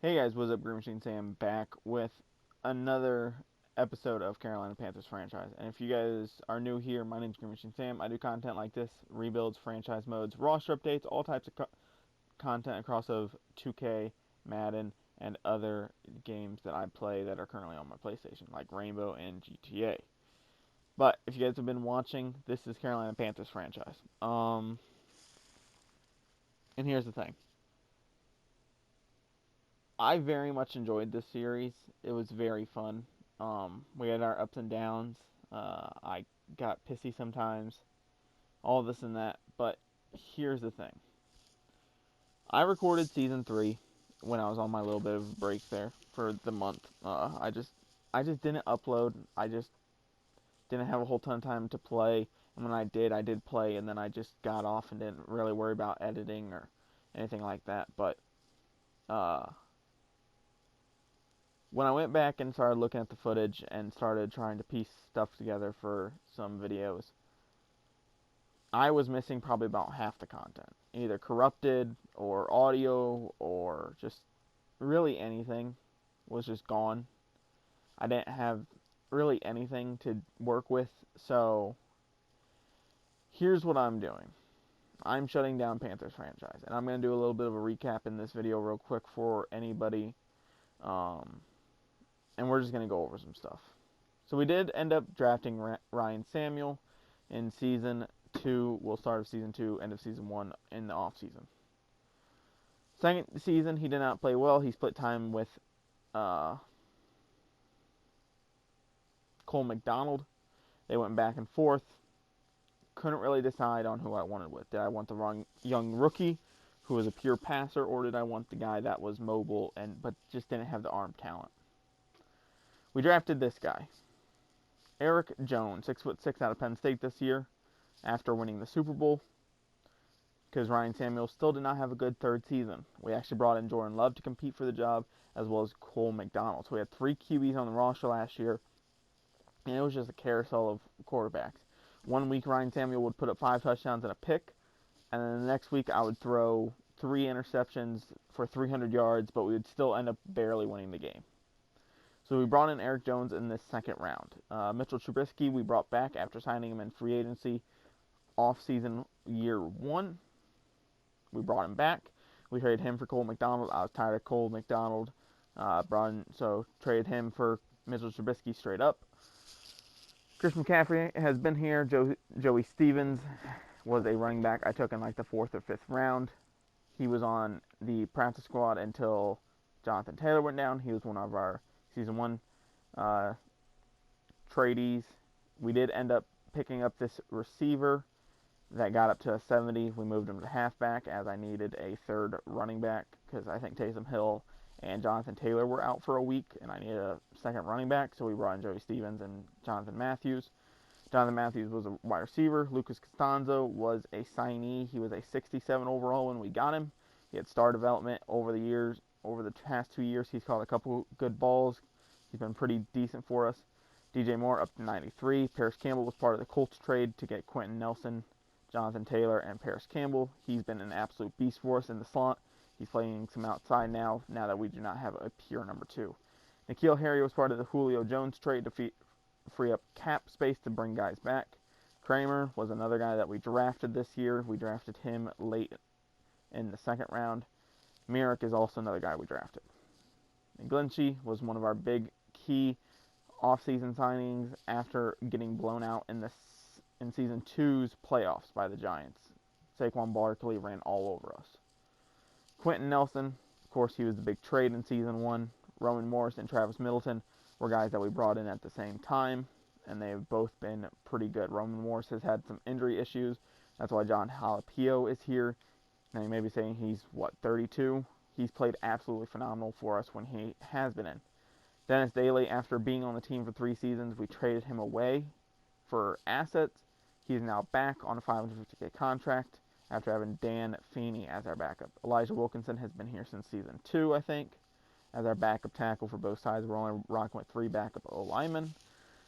Hey guys, what's up? Green Machine Sam back with another episode of Carolina Panthers franchise. And if you guys are new here, my name is Green Machine Sam. I do content like this: rebuilds, franchise modes, roster updates, all types of content across of 2K, Madden, and other games that I play that are currently on my PlayStation, like Rainbow and GTA. But if you guys have been watching, this is Carolina Panthers franchise. And here's the thing. I very much enjoyed this series. It was very fun. We had our ups and downs. I got pissy sometimes. All this and that. But here's the thing. I recorded season 3 when I was on my little bit of a break there for the month. I just didn't upload. I just didn't have a whole ton of time to play. And when I did play, and then I just got off and didn't really worry about editing or anything like that. But when I went back and started looking at the footage and started trying to piece stuff together for some videos, I was missing probably about half the content. Either corrupted or audio or just really anything was just gone. I didn't have really anything to work with, so here's what I'm doing. I'm shutting down Panthers franchise, and I'm going to do a little bit of a recap in this video real quick for anybody. And we're just going to go over some stuff. So we did end up drafting Ryan Samuel in Season 2. We'll start of Season 2, end of Season 1 in the off-season. Second season, he did not play well. He split time with Cole McDonald. They went back and forth. Couldn't really decide on who I wanted with. Did I want the young rookie who was a pure passer, or did I want the guy that was mobile but just didn't have the arm talent? We drafted this guy, Eric Jones, 6'6" out of Penn State this year, after winning the Super Bowl, because Ryan Samuel still did not have a good third season. We actually brought in Jordan Love to compete for the job, as well as Cole McDonald. So we had 3 QBs on the roster last year, and it was just a carousel of quarterbacks. One week, Ryan Samuel would put up 5 touchdowns and a pick, and then the next week, I would throw 3 interceptions for 300 yards, but we would still end up barely winning the game. So we brought in Eric Jones in this second round. Mitchell Trubisky we brought back after signing him in free agency off-season year 1. We brought him back. We traded him for Cole McDonald. I was tired of Cole McDonald. Traded him for Mitchell Trubisky straight up. Chris McCaffrey has been here. Joey Stevens was a running back I took in like the 4th or 5th round. He was on the practice squad until Jonathan Taylor went down. He was one of our Season 1 tradees. We did end up picking up this receiver that got up to a 70. We moved him to halfback as I needed a third running back because I think Taysom Hill and Jonathan Taylor were out for a week and I needed a second running back, so we brought in Joey Stevens and Jonathan Matthews. Jonathan Matthews was a wide receiver. Lucas Costanzo was a signee. He was a 67 overall when we got him. He had star development over the years. Over the past 2 years, he's caught a couple good balls. He's been pretty decent for us. DJ Moore up to 93. Paris Campbell was part of the Colts trade to get Quentin Nelson, Jonathan Taylor, and Paris Campbell. He's been an absolute beast for us in the slot. He's playing some outside now that we do not have a pure number 2. N'Keal Harry was part of the Julio Jones trade to free up cap space to bring guys back. Kramer was another guy that we drafted this year. We drafted him late in the second round. Merrick is also another guy we drafted. And Glenshee was one of our big key off-season signings after getting blown out in Season 2's playoffs by the Giants. Saquon Barkley ran all over us. Quentin Nelson, of course, he was the big trade in Season 1. Roman Morris and Travis Middleton were guys that we brought in at the same time, and they've both been pretty good. Roman Morris has had some injury issues. That's why John Jalapio is here. Now you may be saying he's, 32? He's played absolutely phenomenal for us when he has been in. Dennis Daly, after being on the team for 3 seasons, we traded him away for assets. He's now back on a $550K contract after having Dan Feeney as our backup. Elijah Wilkinson has been here since Season 2, I think, as our backup tackle for both sides. We're only rocking with 3 backup O-linemen.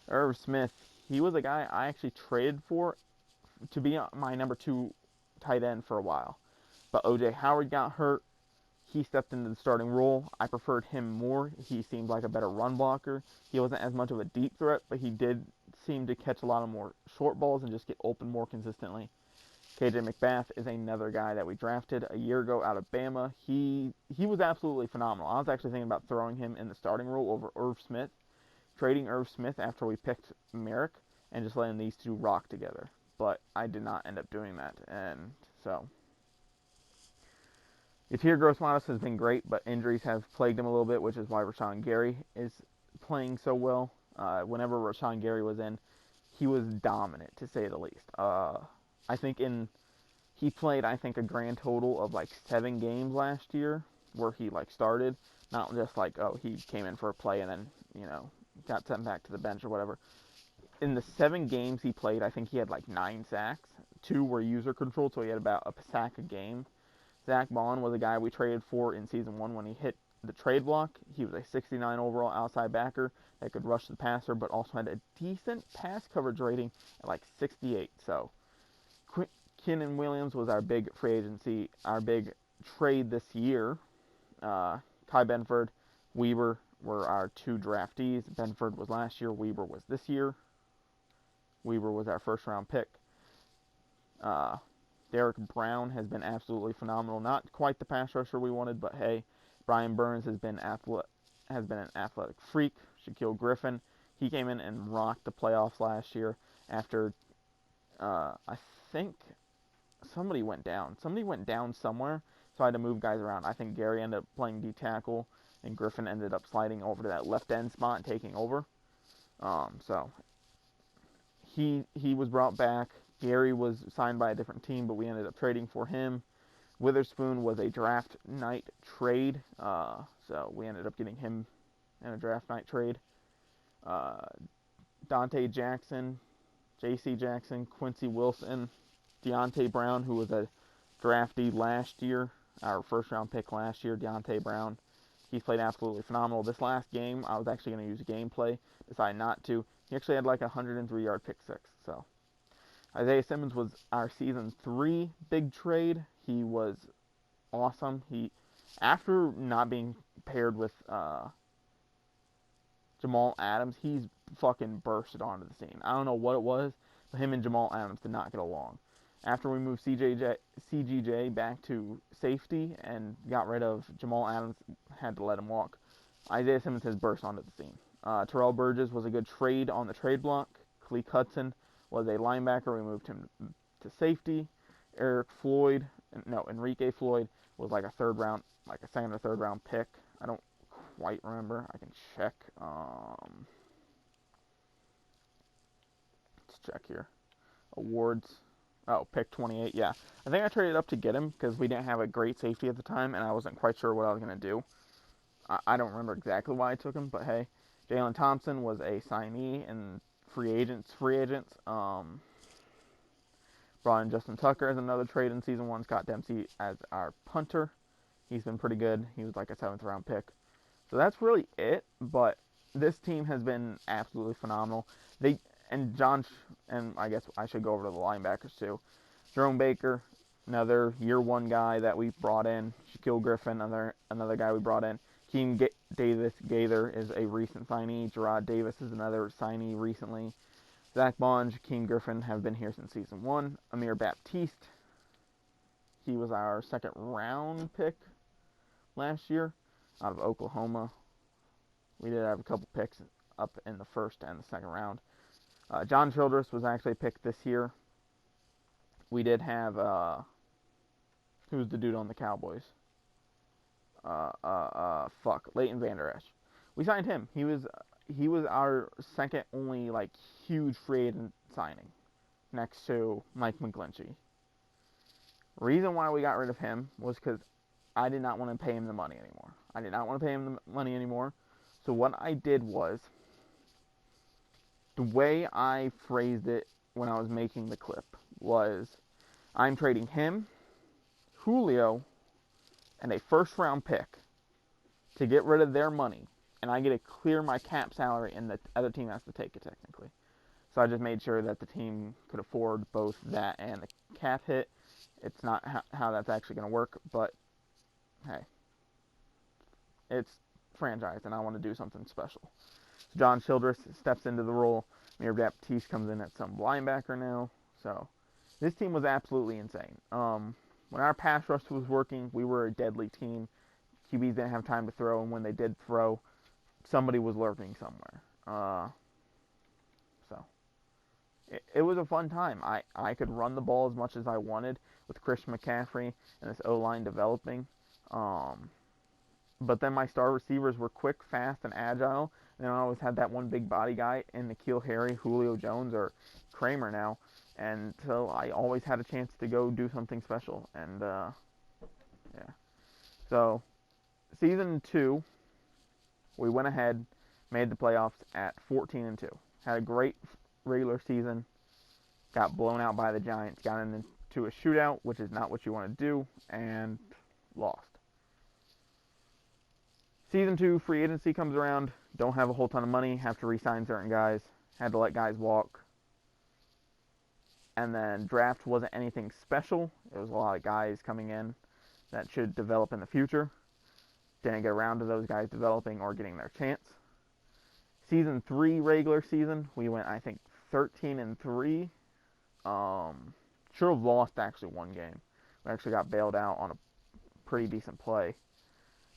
Irv Smith he was a guy I actually traded for to be my number 2 tight end for a while. But O.J. Howard got hurt. He stepped into the starting role. I preferred him more. He seemed like a better run blocker. He wasn't as much of a deep threat, but he did seem to catch a lot of more short balls and just get open more consistently. KJ McBath is another guy that we drafted a year ago out of Bama. He was absolutely phenomenal. I was actually thinking about throwing him in the starting role over Irv Smith, trading Irv Smith after we picked Merrick, and just letting these two rock together. But I did not end up doing that, and so Yatir Gross-Matos has been great, but injuries have plagued him a little bit, which is why Rashawn Gary is playing so well. Whenever Rashawn Gary was in, he was dominant, to say the least. He played, I think, a grand total of like 7 games last year where he like started, not just like, oh, he came in for a play and then, got sent back to the bench or whatever. In the 7 games he played, I think he had like 9 sacks. 2 were user controlled, so he had about a sack a game. Zach Bond was a guy we traded for in Season 1 when he hit the trade block. He was a 69 overall outside backer that could rush the passer, but also had a decent pass coverage rating at like 68. So Quinnen Williams was our big free agency, our big trade this year. Kai Benford, Weber were our 2 draftees. Benford was last year, Weber was this year. Weber was our first round pick. Derek Brown has been absolutely phenomenal. Not quite the pass rusher we wanted, but hey, Brian Burns has been an athletic freak. Shaquille Griffin, he came in and rocked the playoffs last year after I think somebody went down. Somebody went down somewhere, so I had to move guys around. I think Gary ended up playing D tackle, and Griffin ended up sliding over to that left end spot and taking over. So he was brought back. Gary was signed by a different team, but we ended up trading for him. Witherspoon was a draft night trade, so we ended up getting him in a draft night trade. Dante Jackson, J.C. Jackson, Quincy Wilson, Deontay Brown, who was a draftee last year, our first-round pick last year, Deontay Brown. He played absolutely phenomenal. This last game, I was actually going to use gameplay, decided not to. He actually had like a 103-yard pick six, so Isaiah Simmons was our Season 3 big trade. He was awesome. After not being paired with Jamal Adams, he's fucking bursted onto the scene. I don't know what it was, but him and Jamal Adams did not get along. After we moved CGJ back to safety and got rid of Jamal Adams, had to let him walk, Isaiah Simmons has burst onto the scene. Terrell Burgess was a good trade on the trade block. Khaleke Hudson was a linebacker. We moved him to safety. Enrique Floyd was like a second or third round pick. I don't quite remember. I can check. Let's check here. Awards. Oh, pick 28. Yeah, I think I traded up to get him because we didn't have a great safety at the time, and I wasn't quite sure what I was gonna do. I don't remember exactly why I took him, but hey, Jalen Thompson was a signee and free agents. Brought in Justin Tucker as another trade in Season 1. Scott Dempsey as our punter. He's been pretty good. He was like a 7th round pick. So that's really it, but this team has been absolutely phenomenal. And I guess I should go over to the linebackers too. Jerome Baker, another year 1 guy that we brought in. Shaquille Griffin, another guy we brought in. Keem Davis Gaither is a recent signee. Gerard Davis is another signee recently. Zach Bond, Keem Griffin have been here since Season 1. Amir Baptiste, he was our 2nd round pick last year out of Oklahoma. We did have a couple picks up in the 1st and the 2nd round. John Childress was actually picked this year. We did have, who's the dude on the Cowboys? Leighton Vander Esch. We signed him. He was our second only like huge free agent signing, next to Mike McGlinchey. Reason why we got rid of him was because I did not want to pay him the money anymore. So what I did was, the way I phrased it when I was making the clip was, I'm trading him, Julio, and a 1st round pick to get rid of their money, and I get to clear my cap salary, and the other team has to take it technically. So I just made sure that the team could afford both that and the cap hit. It's not how that's actually going to work, but hey, it's franchise, and I want to do something special. So John Childress steps into the role. Mir Baptiste comes in at some linebacker now. So this team was absolutely insane. When our pass rush was working, we were a deadly team. QBs didn't have time to throw, and when they did throw, somebody was lurking somewhere. So it was a fun time. I could run the ball as much as I wanted with Christian McCaffrey and this O-line developing. But then my star receivers were quick, fast, and agile. And I always had that one big body guy in N'Keal Harry, Julio Jones, or Kramer now. And so I always had a chance to go do something special. And, yeah. So, season 2, we went ahead, made the playoffs at 14-2. Had a great regular season. Got blown out by the Giants. Got into a shootout, which is not what you want to do. And lost. Season 2, free agency comes around. Don't have a whole ton of money. Have to re-sign certain guys. Had to let guys walk. And then draft wasn't anything special. It was a lot of guys coming in that should develop in the future. Didn't get around to those guys developing or getting their chance. Season 3, regular season, we went, I think, 13-3. Should have lost, actually, one game. We actually got bailed out on a pretty decent play.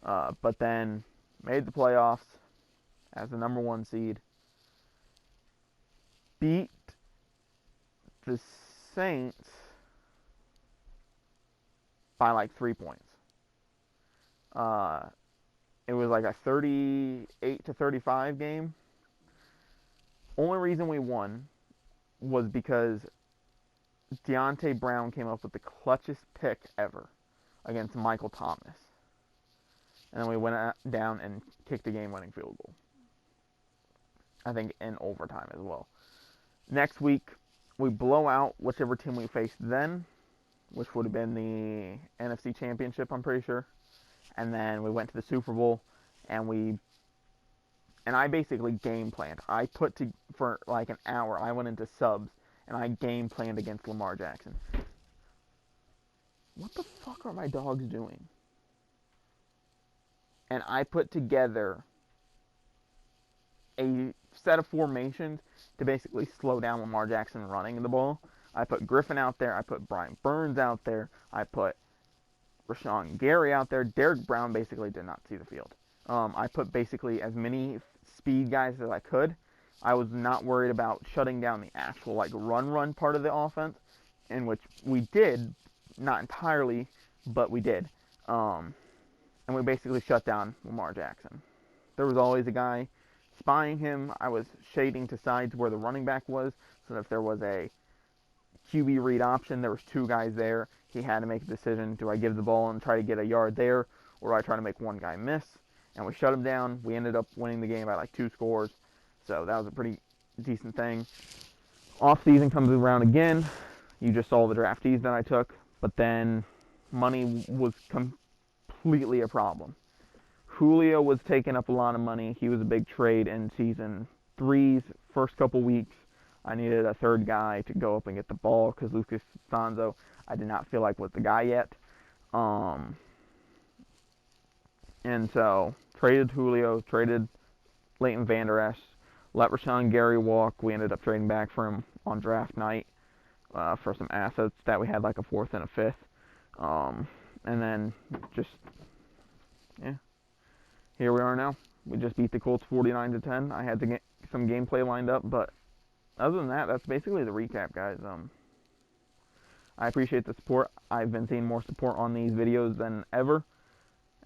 But then made the playoffs as the number 1 seed. Beat the Saints by like 3 points. It was like a 38-35 game. Only reason we won was because Deontay Brown came up with the clutchest pick ever against Michael Thomas. And then we went down and kicked a game-winning field goal. I think in overtime as well. Next week, we blow out whichever team we faced then, which would have been the NFC Championship, I'm pretty sure. And then we went to the Super Bowl, and I basically game planned. I for like an hour, I went into subs, and I game planned against Lamar Jackson. What the fuck are my dogs doing? And I put together a set of formations to basically slow down Lamar Jackson running the ball. I put Griffin out there. I put Brian Burns out there. I put Rashawn Gary out there. Derek Brown basically did not see the field. I put basically as many speed guys as I could. I was not worried about shutting down the actual like run part of the offense, in which we did, not entirely, but we did. And we basically shut down Lamar Jackson. There was always a guy spying him. I was shading to sides where the running back was, so that if there was a QB read option, there was 2 guys there. He had to make a decision. Do I give the ball and try to get a yard there, or do I try to make one guy miss? And we shut him down. We ended up winning the game by like 2 scores. So that was a pretty decent thing. Off season comes around again. You just saw the draftees that I took. But then money was completely a problem. Julio was taking up a lot of money. He was a big trade in season 3's first couple weeks. I needed a third guy to go up and get the ball because Lucas Sanzo, I did not feel like was the guy yet. And so, traded Julio, traded Leighton Vander Esch, let Rashawn Gary walk. We ended up trading back for him on draft night for some assets that we had, like a 4th and a 5th. And then just, yeah, here we are now. We just beat the Colts 49-10. I had to get some gameplay lined up, but other than that, that's basically the recap, guys. I appreciate the support. I've been seeing more support on these videos than ever,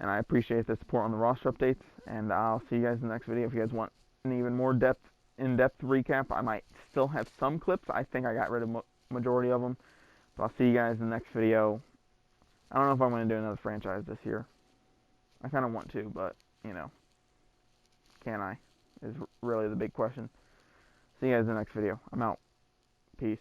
and I appreciate the support on the roster updates, and I'll see you guys in the next video. If you guys want an even more in-depth recap, I might still have some clips. I think I got rid of majority of them, but I'll see you guys in the next video. I don't know if I'm going to do another franchise this year. I kind of want to, but, you know, can I? Is really the big question. See you guys in the next video. I'm out. Peace.